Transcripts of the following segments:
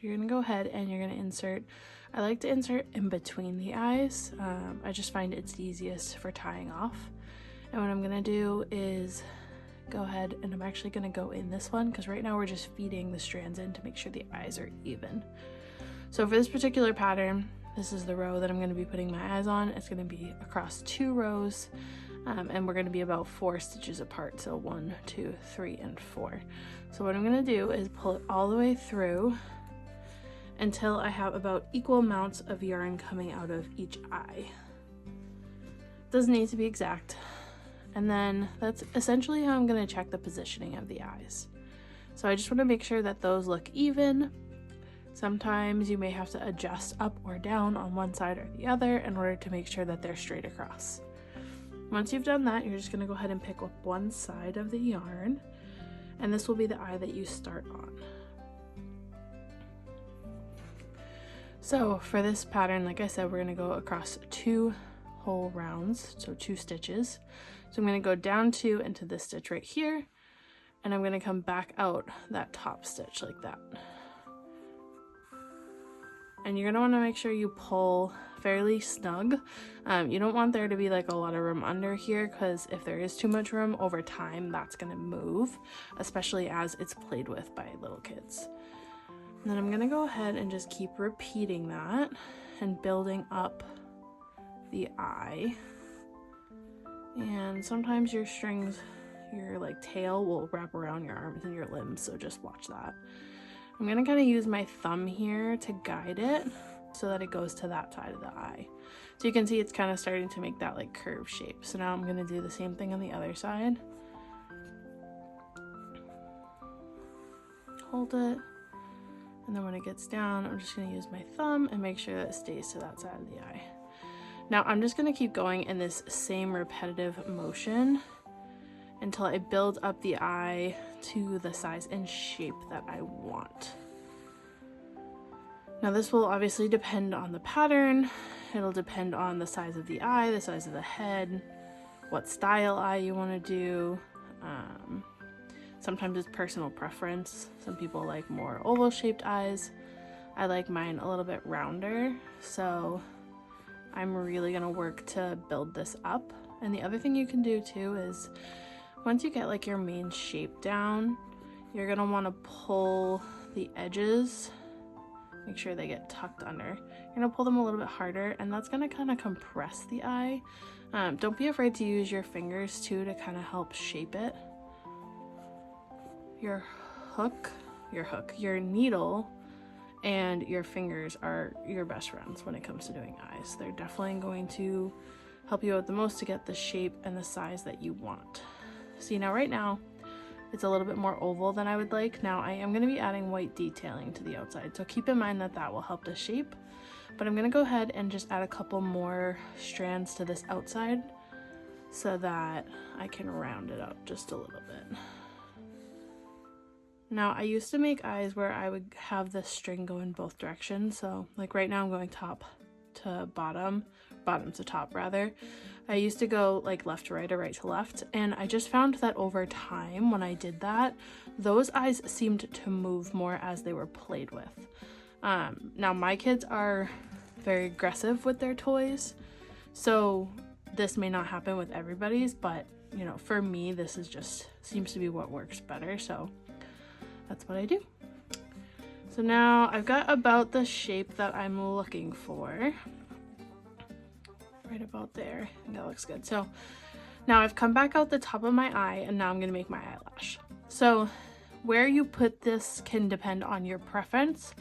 you're gonna go ahead and you're gonna insert, I like to insert in between the eyes. I just find it's the easiest for tying off. And what I'm gonna do is go ahead and I'm actually gonna go in this one because right now we're just feeding the strands in to make sure the eyes are even. So for this particular pattern, this is the row that I'm going to be putting my eyes on. It's going to be across 2 rows, and we're going to be about 4 stitches apart. So 1, 2, 3, and 4. So what I'm going to do is pull it all the way through until I have about equal amounts of yarn coming out of each eye. Doesn't need to be exact. And then that's essentially how I'm going to check the positioning of the eyes. So I just want to make sure that those look even. Sometimes you may have to adjust up or down on one side or the other in order to make sure that they're straight across. Once you've done that, you're just going to go ahead and pick up one side of the yarn, and this will be the eye that you start on. So for this pattern, like I said, we're going to go across 2 whole rounds, so 2 stitches. So I'm going to go down 2 into this stitch right here, and I'm going to come back out that top stitch like that. And you're gonna want to make sure you pull fairly snug. You don't want there to be like a lot of room under here, because if there is too much room over time, that's gonna move, especially as it's played with by little kids. And then I'm gonna go ahead and just keep repeating that and building up the eye. And sometimes your strings, your like tail will wrap around your arms and your limbs, so just watch that. I'm gonna kind of use my thumb here to guide it so that it goes to that side of the eye. So you can see it's kind of starting to make that like curve shape. So now I'm gonna do the same thing on the other side. Hold it, and then when it gets down, I'm just gonna use my thumb and make sure that it stays to that side of the eye. Now I'm just gonna keep going in this same repetitive motion until I build up the eye to the size and shape that I want. Now this will obviously depend on the pattern. It'll depend on the size of the eye, the size of the head, what style eye you want to do. Sometimes it's personal preference. Some people like more oval shaped eyes. I like mine a little bit rounder, so I'm really gonna work to build this up. And the other thing you can do too is once you get like your main shape down, you're gonna want to pull the edges, make sure they get tucked under. You're gonna pull them a little bit harder, and that's gonna kind of compress the eye. Don't be afraid to use your fingers too to kind of help shape it. Your needle and your fingers are your best friends when it comes to doing eyes. They're definitely going to help you out the most to get the shape and the size that you want. See, now right now it's a little bit more oval than I would like. Now I am going to be adding white detailing to the outside, so keep in mind that that will help the shape. But I'm going to go ahead and just add a couple more strands to this outside so that I can round it up just a little bit. Now I used to make eyes where I would have the string go in both directions. So like right now I'm going top to bottom, bottom to top rather. I used to go like left to right or right to left, and I just found that over time when I did that, those eyes seemed to move more as they were played with. Now my kids are very aggressive with their toys, so this may not happen with everybody's, but you know, for me this is just seems to be what works better, so that's what I do. So now I've got about the shape that I'm looking for. Right about there. I think that looks good. So now I've come back out the top of my eye, and now I'm gonna make my eyelash. So where you put this can depend on your preference.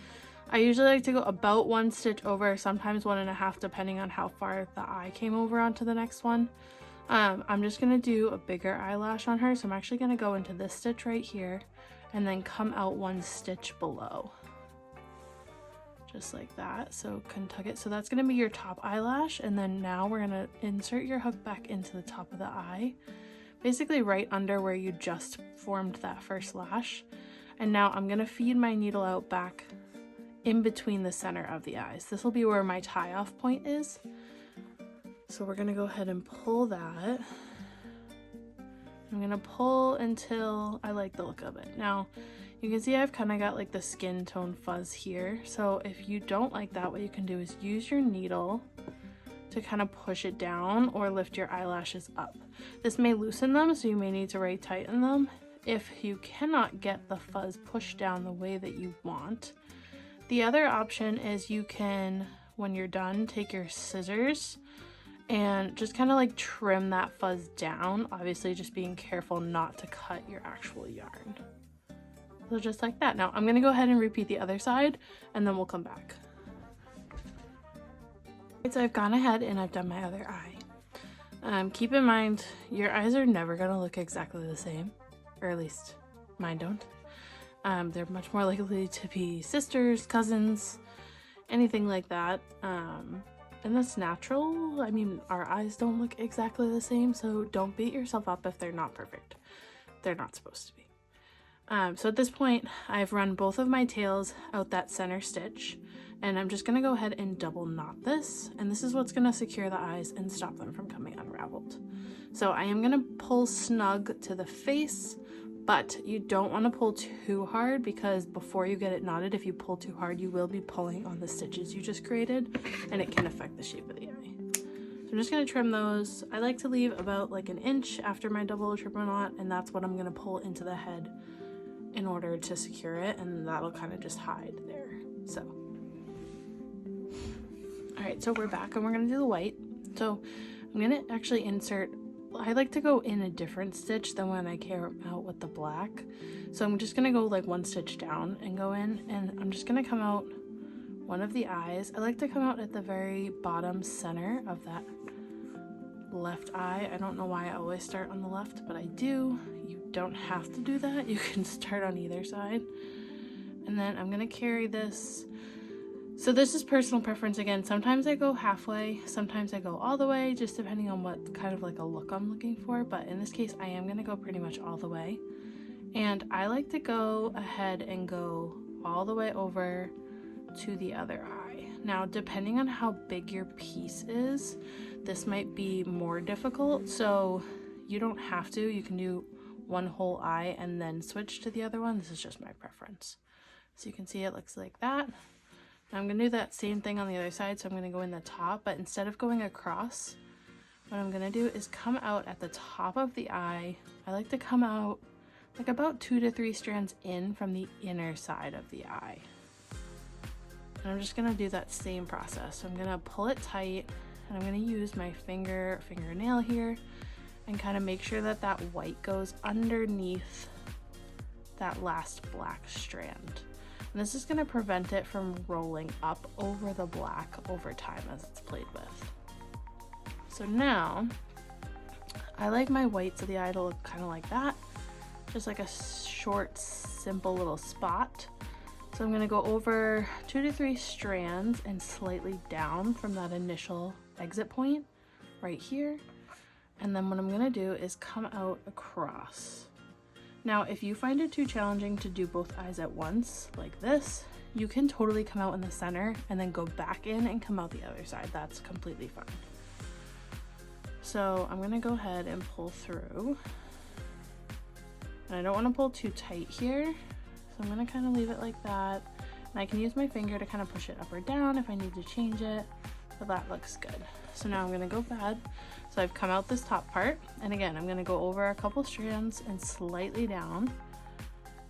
I usually like to go about 1 stitch over, sometimes 1.5, depending on how far the eye came over onto the next one. I'm just gonna do a bigger eyelash on her, so I'm actually gonna go into this stitch right here and then come out 1 stitch below. Just like that, so can tuck it. So that's gonna be your top eyelash, and then now we're gonna insert your hook back into the top of the eye, basically right under where you just formed that first lash. And now I'm gonna feed my needle out back in between the center of the eyes. This will be where my tie-off point is. So we're gonna go ahead and pull that. I'm gonna pull until I like the look of it. Now, You can see I've kind of got like the skin tone fuzz here. So if you don't like that, what you can do is use your needle to kind of push it down or lift your eyelashes up. This may loosen them, so you may need to tighten them. If you cannot get the fuzz pushed down the way that you want, the other option is you can, when you're done, take your scissors and just kind of like trim that fuzz down, obviously just being careful not to cut your actual yarn. So just like that. Now I'm gonna go ahead and repeat the other side and then we'll come back. So I've gone ahead and I've done my other eye. Keep in mind, your eyes are never gonna look exactly the same, or at least mine don't. They're much more likely to be sisters, cousins, anything like that. And that's natural. I mean, our eyes don't look exactly the same, so don't beat yourself up if they're not perfect. They're not supposed to be. So at this point, I've run both of my tails out that center stitch, and I'm just gonna go ahead and double knot this, and this is what's gonna secure the eyes and stop them from coming unraveled. So I am gonna pull snug to the face, but you don't want to pull too hard, because before you get it knotted, if you pull too hard, you will be pulling on the stitches you just created, and it can affect the shape of the eye. So I'm just going to trim those. I like to leave about like an inch after my double or triple knot, and that's what I'm going to pull into the head in order to secure it, and that'll kind of just hide there. So, all right, so we're back and we're going to do the white. So I'm going to actually insert, I like to go in a different stitch than when I came out with the black. So I'm just gonna go like one stitch down and go in, and I'm just gonna come out one of the eyes. I like to come out at the very bottom center of that left eye. I don't know why I always start on the left, but I do. You don't have to do that. You can start on either side. And then I'm gonna carry this. So this is personal preference again. Sometimes I go halfway, sometimes I go all the way, just depending on what kind of like a look I'm looking for. But in this case, I am gonna go pretty much all the way. And I like to go ahead and go all the way over to the other eye. Now, depending on how big your piece is, this might be more difficult. So you don't have to, you can do one whole eye and then switch to the other one. This is just my preference. So you can see it looks like that. Now I'm going to do that same thing on the other side, so I'm going to go in the top, but instead of going across, what I'm going to do is come out at the top of the eye. I like to come out like about 2 to 3 strands in from the inner side of the eye. And I'm just going to do that same process. So I'm going to pull it tight, and I'm going to use my fingernail here and kind of make sure that that white goes underneath that last black strand. And this is going to prevent it from rolling up over the black over time as it's played with. So now, I like my whites of the eye to look kind of like that. Just like a short, simple little spot. So I'm going to go over 2 to 3 strands and slightly down from that initial exit point right here. And then what I'm going to do is come out across. Now, if you find it too challenging to do both eyes at once, like this, you can totally come out in the center and then go back in and come out the other side. That's completely fine. So I'm gonna go ahead and pull through. And I don't wanna pull too tight here. So I'm gonna kind of leave it like that. And I can use my finger to kind of push it up or down if I need to change it, but that looks good. So now I'm gonna go back. So I've come out this top part, and again, I'm gonna go over a couple strands and slightly down.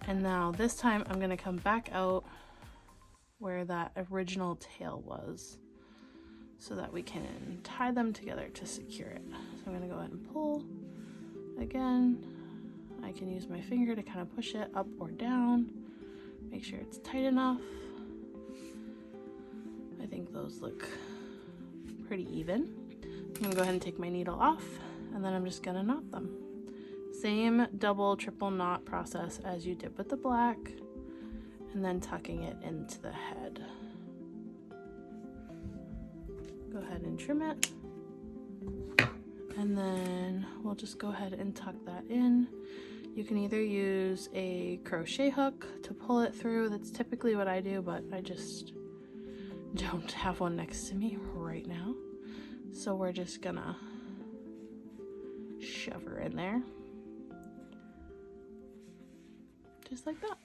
And now this time I'm gonna come back out where that original tail was so that we can tie them together to secure it. So I'm gonna go ahead and pull again. I can use my finger to kind of push it up or down, make sure it's tight enough. I think those look pretty even. I'm gonna go ahead and take my needle off, and then I'm just gonna knot them. Same double, triple knot process as you did with the black, and then tucking it into the head. Go ahead and trim it, and then we'll just go ahead and tuck that in. You can either use a crochet hook to pull it through. That's typically what I do, but I just don't have one next to me right now. So we're just gonna shove her in there. Just like that.